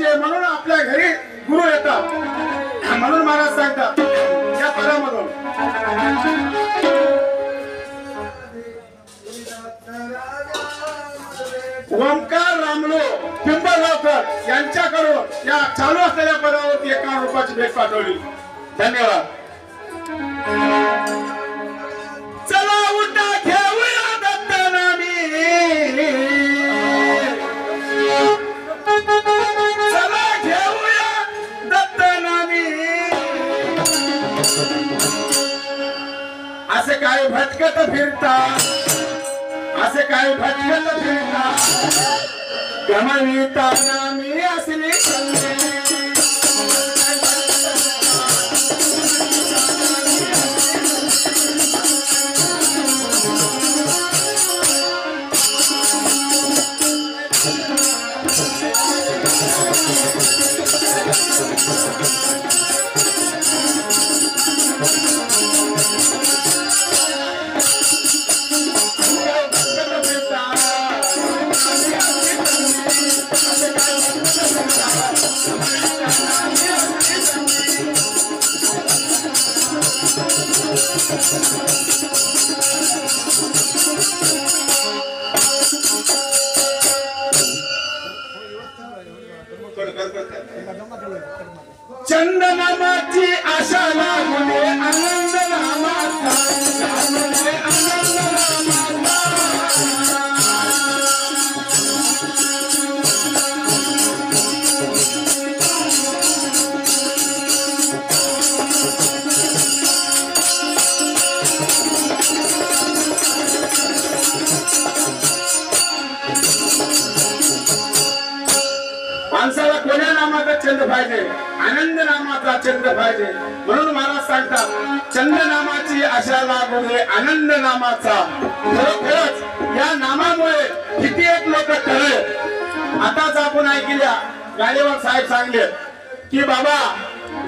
पाहिजे म्हणून आपल्या घरी गुरु येतात म्हणून महाराज सांगतात या पदामधून ओंकार रामलो पिंपळगावकर यांच्याकडून या चालू असलेल्या पदावरती 51 रुपयाची भेट पाठवली. धन्यवाद. चला उठा घेऊया दत्तनामी, चला घेऊया दत्तनामी. असे काय भटकत फिरता, असे काय भटकत फिरता, गमविताना मी असली चालले. चंदनामाची आशा लागुने आनंद नामाचा, लागुने आनंद नामाचा. माणसाला कोण्या नामाचा छंद पाहिजे, आनंद नामाचा छंद पाहिजे म्हणून महाराज सांगतात चंद नामाची आशा लागुने आनंद नामाचा. खरोखरच या नामामुळे किती एक लोक ठरले. आताच आपण ऐकल्या गाडीवर साहेब सांगले की बाबा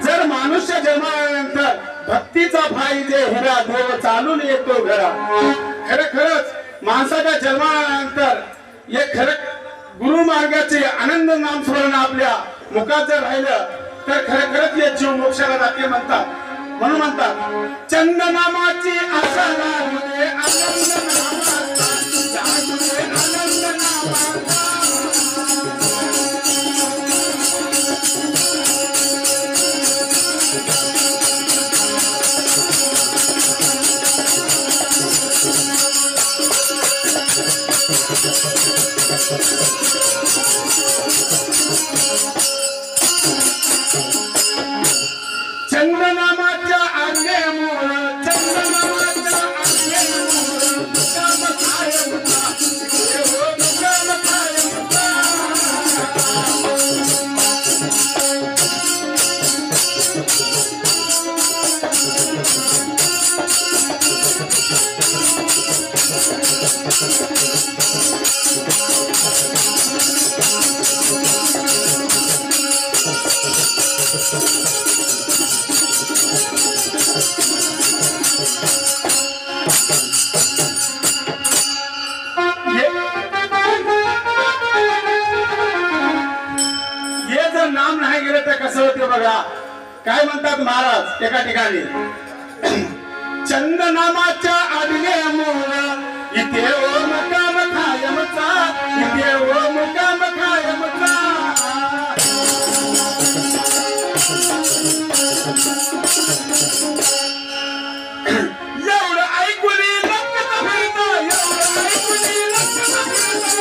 जर मनुष्य जन्मानंतर भक्तीचा पाहिजे हिरा देव चालून येतो घरा. खरंच माणसाच्या जन्मानंतर हे खरं गुरु मार्गाचे आनंद नाम स्मरण आपल्या मुखात जर राहिलं तर खरंच हे जीव मोक्षाला जाते म्हणतात. म्हणून म्हणतात चंदनामाची आशा लागुने आनंद नामाचा, लागुने आनंद नामाचा. चंदनामाच्या आज्ञेमुळे, चंदनामाच्या आज्ञेमुळे मुकाम कायमचा, देव मुकाम कायमचा. हे जर नाम नाही गेलं तर कसं होते बघा. काय म्हणतात महाराज एका ठिकाणी चंदनामाच्या आज्ञेमुळे इथे ओ मुकाम कायमचा, इथे ओ मुकाम कायमचा. एवढं ऐकून लक्षात फिरता, एवढं ऐकून लक्षात फिरता,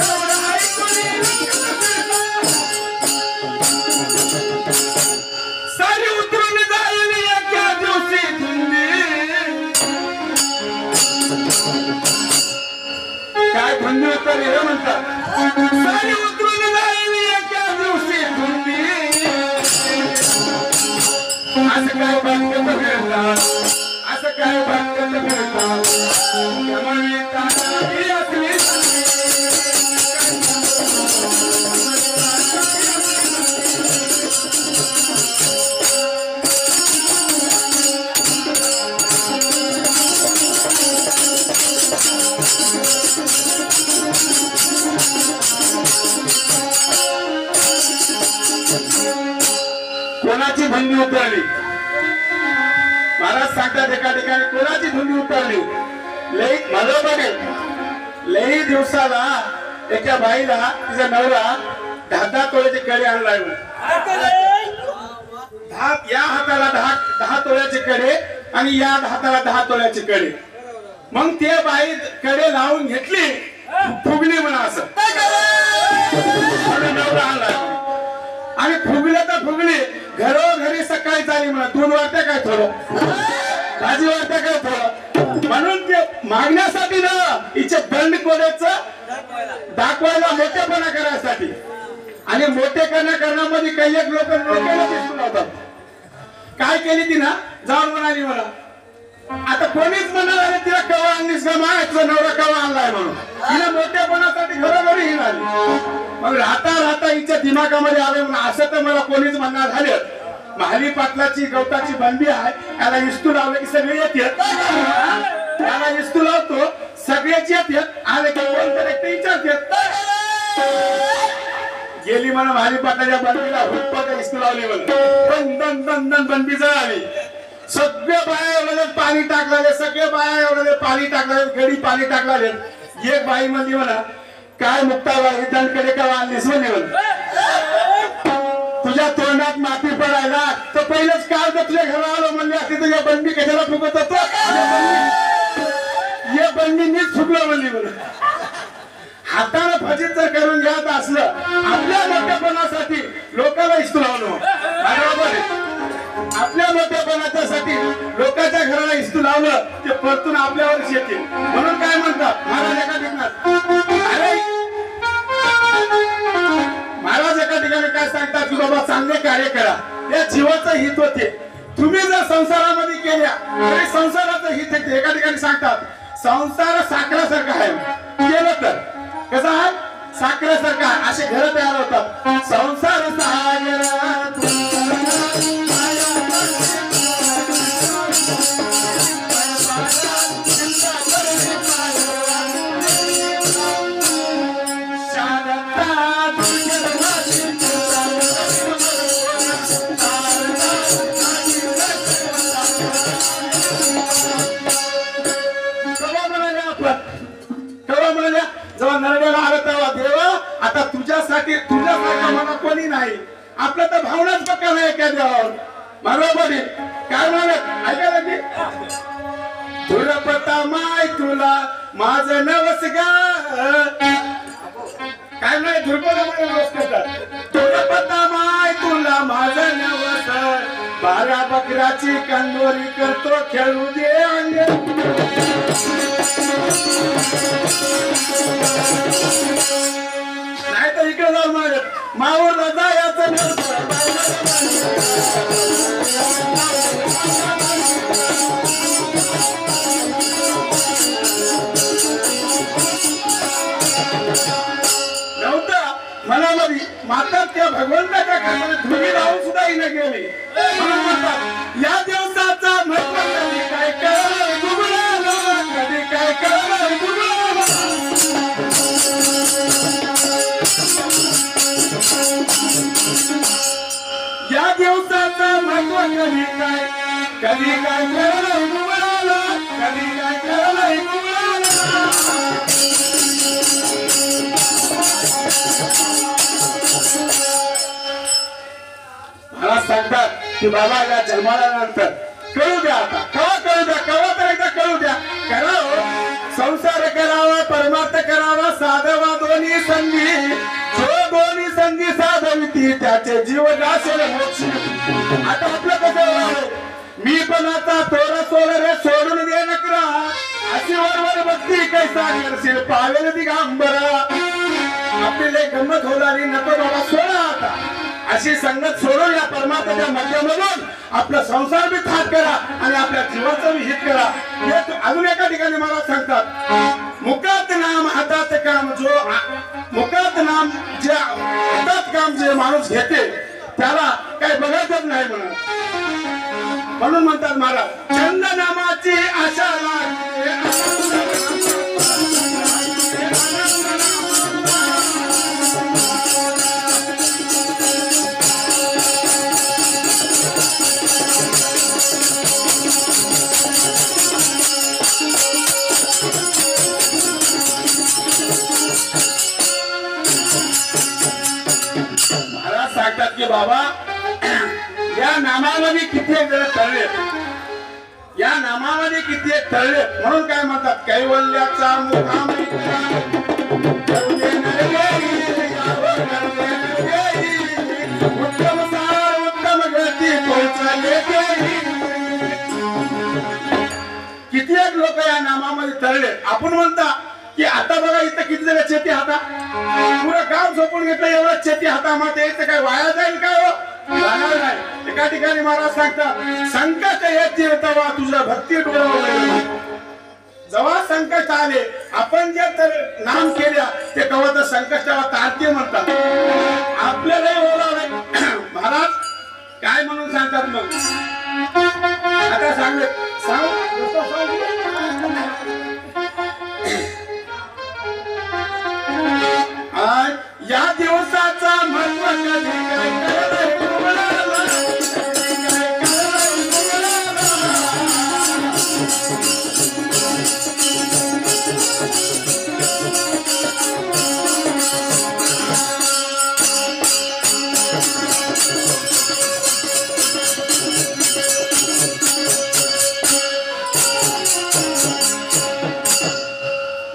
एवढं ऐकून लक्षात फिरता. सारी उतरून जाईल एका दिवशी धुंदी. काय धुंदी उत्तर हे म्हणतात. सारी उतरून जाईल एका दिवशी धुंदी. असं काय भटकत फिरतात, असं काय भटकत फिरतात. गमविताना मी असली कोणाची धुंदी उतरली महाराज सांगतात एका ठिकाणी कोणाची धुंदी उतरली लई बरोबर लई दिवसाला एका बाईला तिचा नवरा 10 तोळ्याचे कडे आणलाय या हाताला 10 तोळ्याचे कडे आणि या हाताला 10 तोळ्याचे कडे मग ते बाई कडे लावून घेतली फुगली म्हणा असं नवरा आणलाय आणि फुगले तर फुगली घरोघरी सकाळी चाली म्हणा 2 वाजता काय थोडं भाजी वाजता काय थोडं म्हणून ते मागण्यासाठी ना हिचे बंड कोड्याच दाखवायला मोठेपणा करायसाठी आणि मोठेपणा करण्यामध्ये काही एक लोक डोक्याला दिसून होतात काय केली ती ना जाऊन म्हणाली मला आता कोणीच म्हणाला तिला कवा आणलीस का माझा नवरा कवा आणलाय म्हणून तिला मोठेपणासाठी घरोघरी हिंडाली मग राहता राहता हिच्या दिमागामध्ये आले म्हणून असं तर मला कोणीच म्हणणार झाले महाली पाटलाची गवताची बंदी आहे याला इस्तू लावलं की सगळे येतात त्याला इस्तू लावतो सगळेच येतात आले की कोणतरी विचारतात गेली म्हणा महाली पाटलाच्या बंदीला हुप्पाचा इस्तू लावली म्हणून दन दन दन बंदी जळाली सगळे बाया एवढे पाणी टाकले सगळे बाया एवढे पाणी टाकले घडी पाणी टाकले एक बाई म्हणली म्हणा काय मुक्ताबाई दंडकडे का आणलीस म्हणली तुझ्या तोंडात माती पडायला तर पहिलेच काल तुझ्या घरा आलो म्हणले असते तुझ्या बंदी कशाला फुगत होतो हे बंदी मीच फुगलो म्हणली म्हणून हाताने फजित जर करून घ्यायचं असलं आपल्या मोठेपणासाठी लोकांना इस्तू लावणं बरोबर आपल्या मोठेपणासाठी लोकांच्या घराला इस्तू लावलं ते परतून आपल्यावरच येतील म्हणून काय म्हणतात महाराज एका ठिकाणी अरे महाराज एका ठिकाणी काय सांगतात की बाबा चांगले कार्य करा या जीवाचं हित होते तुम्ही जर संसारामध्ये केल्या तरी संसाराचं हित होते एका ठिकाणी सांगतात संसार साखरासारखा आहे केलं तर कसं आहे साखरेसारखा असे घर तयार होतात संसार जेव्हा नरड्याला आलं तेव्हा देवा आता तुझ्यासाठी तुझ्यासारखा मला कोणी नाही आपलं तर भावनाच पक्का नाही एका देवावर बरोबर काय म्हणत ऐकायला की तुला पता माय तुला माझं नवस ग काय नाही दुर्बळ नवस करतात तुला पता माय तुला माझं नवस 12 बकराची कंदोरी करतो खेळू दे अंग नाही तर इकडे जाऊन मागत मावर रजा याचं नव्हतं मनामध्ये मात्र त्या भगवंताच्या खाली धुनी लावून सुद्धा हिने गेली म्हणून म्हणतात या दिवसाचा महत्व कधी काय कळलं कधी काय कळलं या दिवसाचं महत्व कधी काय कळलं गुगळाला कधी काय कळलं गुगळाला मला सांगतात की बाबा या जन्माल्यानंतर कळू द्या आता कवा कळू द्या कवा तर एकदा कळू द्या करावं संसार करावा परमार्थ करावा साधवा दोन्ही संधी जो दोन्ही संधी साधविती त्याचे जीवन असेल मोक्ष आता आपलं कसं मी पण आता तोरा सोड रे सोडून दे नकरा अशी वरवर भक्ती कैसा करशील पावेल दिगंबरा आपली लय गंमत होणारी नको बाबा सोडा आता अशी संगत सोडून या परमात्म्याच्या माध्यमातून आपला संसार बी थाट करा आणि आपल्या जीवाचं बी हित करा हे अजून एका ठिकाणी मला सांगतात मुकात नाम हातात काम जो मुकात नाम जे हातात काम जे माणूस घेते त्याला काही बघायचंच नाही म्हणून म्हणतात महाराज चंद नामाची आशा महाराज सांगतात की बाबा या नामामध्ये किती जण तळले, या नामामध्ये किती तळले, म्हणून काय म्हणतात कैवल्याचा मुखामी उत्तम सार उत्तम गती पोहोचले. किती एक लोक या नामामध्ये तळले. आपण म्हणता की आता बघा इथं किती जण चेती हाता, पुरं गाव झोपून घेतलं, एवढं चेती हातामध्ये यायचं काय वाया जाईल काय हो? जाणार नाही. एका ठिकाणी महाराज सांगतात संकट येते तेव्हा तुझं भक्ती डोळ्यावर, जेव्हा संकट आले आपण जे तर नाम केल्या ते कवा तर संकटाला तारते म्हणतात. आपल्यालाही ओळखलंय महाराज काय म्हणून सांगतात. मग आता सांग या दिवसाचा महत्व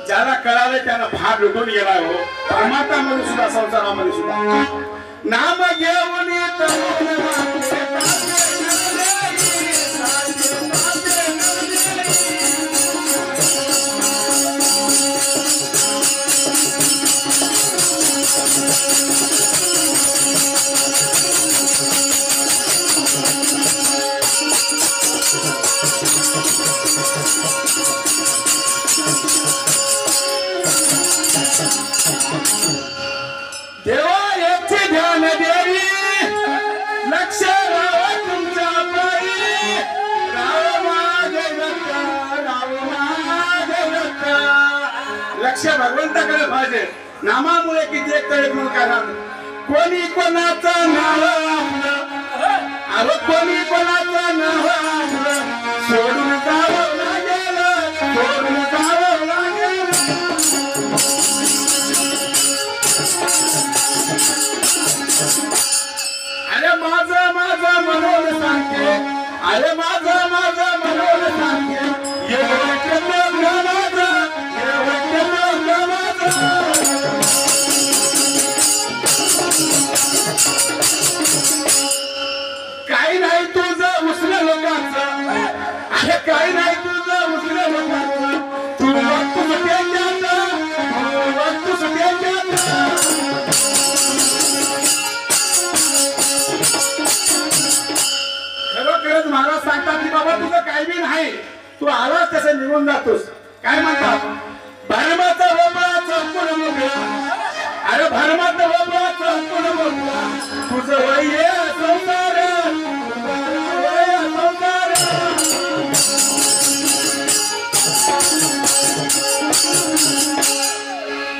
ज्याला कळाले त्याला फार लुटून गेलाय हो. परमात्म्यामध्ये सुद्धा संसारामध्ये सुद्धा नाम घेऊन देवा याचे ध्यान देवी लक्ष राव तुमच्या पायी, राव माझे लक्ष भगवंताकडे पाहिजे. नामामुळे किती एक तरी म्हणून काय कोणी कोणाचं नाव आपलं, अहो कोणी कोणाचं नाव आपलं सोडून जावं लागेल, सोडून जावं लागेल. अरे माझं माझं मनोन सांगते, अरे माझं माझं मनोन सांगते, एवढं केलं माझं, एवढं केलं माझं. काही नाही तुझं उसलं लोकांचं, अरे काही नाही तुझं उसलं लोकांचं, तू वस्तू त्याच्यात, तू वस्तू त्याच्यात. खरोखरच महाराज सांगतात की बाबा तुझं काही बी नाही, तू आलास तसं निघून जातोस. काय म्हणतात भरमाचा बाबा चौकून मोकळा, अरे भरमाचा बाबा चौकून मोकळा, तुझं वय संसार, वय संसार.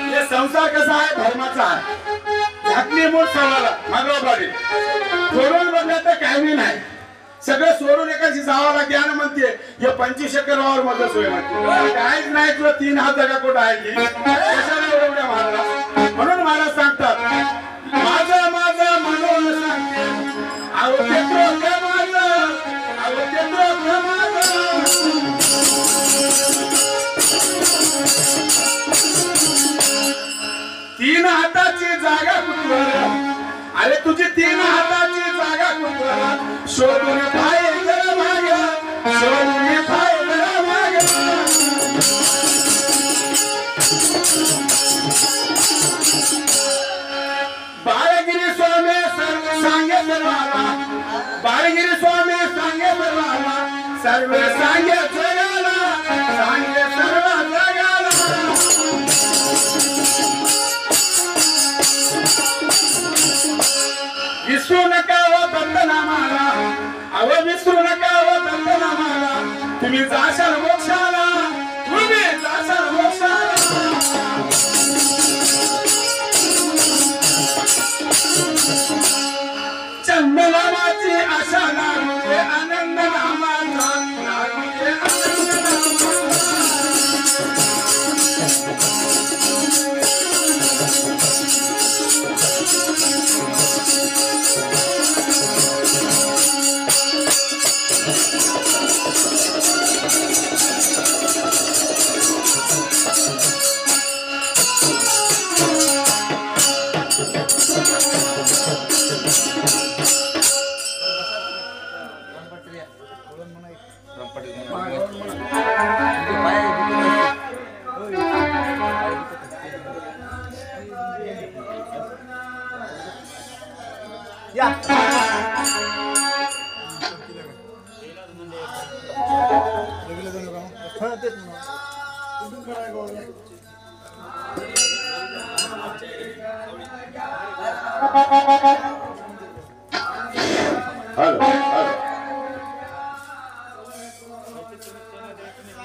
हे संसार कसा आहे धर्माचा आहे. झाकली मूळ सवाला मागोबारी सोडून बघलं तर काही नाही, सगळं सोडून एकाची जावाला ज्ञान म्हणते. हे 25 एकर वावर मदत होय म्हणते, काहीच नाही तुला 3 हात जागा कुठं आहे की कशाला एवढ्या महाराज. म्हणून महाराज सांगतात माझं माझं म्हणून सांगते, अहो तेत्र का माझं, अहो तेत्र का माझं. तीन हाताची जागा कुठवर, अरे तुझी 3 हाताची जागा कुठवर, शोधून पाय जरा माग, शोधून पाय जरा माग. बाळगिरी स्वामी सांगे सर्वाला, बाळगिरी स्वामी सांगे सर्वाला, सर्व सांगे जगाला, सांगे सर्व जगाला. विसरू नका व दत्तनामाला, अव विसरू नका व दत्तनामाला, तुम्ही जाशाल मोक्षाला, तुम्ही जाशाल मोक्षाला. चंदनामाची आशा लागू आनंद नामाचा, लागू आनंद नामाचा. या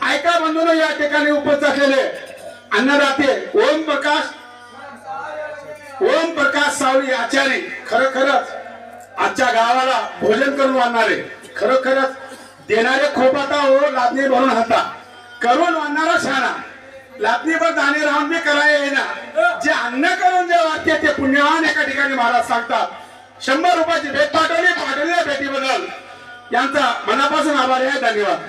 ऐका बंधूंनो, या ठिकाणी उपस्थित असलेले अन्नदाते ओम प्रकाश सावली आचारी खरोखरच आजच्या गावाला भोजन करून आणणारे, खरोखरच देणारे खूप आता हो लादणी भरून हाता करून आणणारा शाणा, लादणीवर दाणे राहून बी करायला येईना, जे अन्न करून जे वाक्य ते पुण्यवान एका ठिकाणी महाराज सांगतात. 100 रुपयाची भेट पाठवलेल्या भेटीबद्दल यांचा मनापासून आभार आहे. धन्यवाद.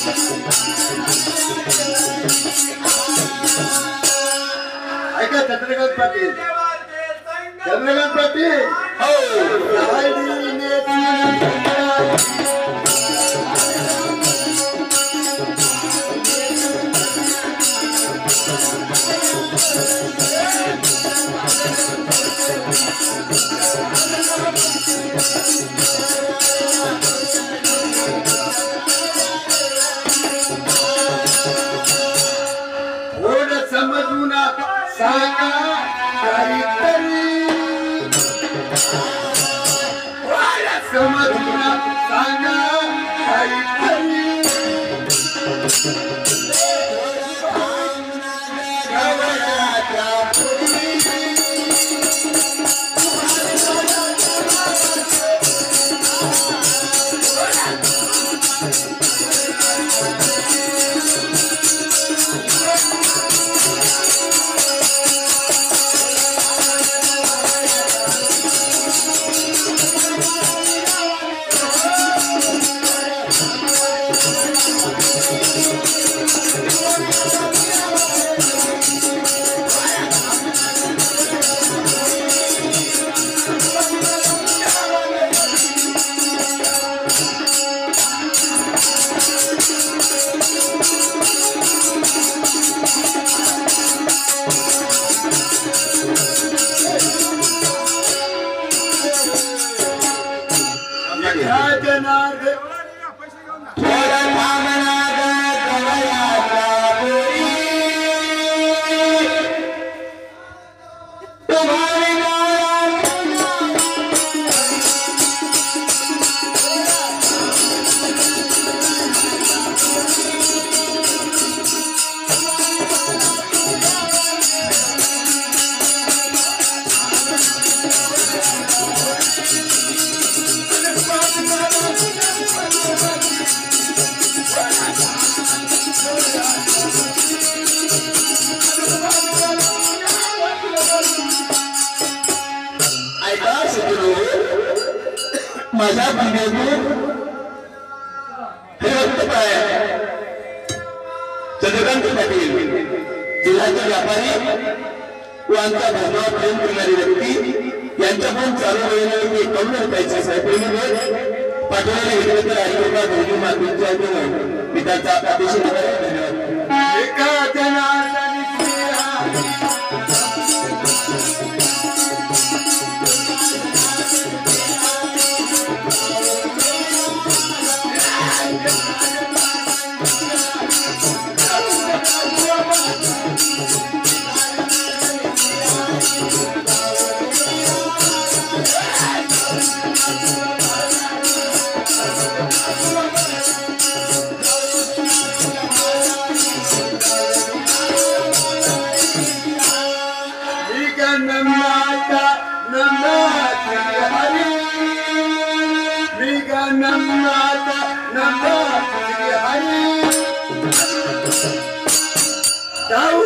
ऐका चंद्रकांत पाटील चंद्रकांत पाटील समजून सांगा काहीतरी समजून सांगा काहीतरी माझ्या बंधूतून हे वक्तव्य चंद्रकांत पाटील जिल्ह्याचे व्यापारी व आमच्या धर्मावर प्रेम करणारी व्यक्ती यांच्याकडून चालू राहिलेली एक कौल रुपयाची साहेब पाठवलेले विद्यार्थी आयोगा भोजू मातृत्वाच्या मी त्यांचा अतिशय धन्यवाद एका जनार्दनी Ciao.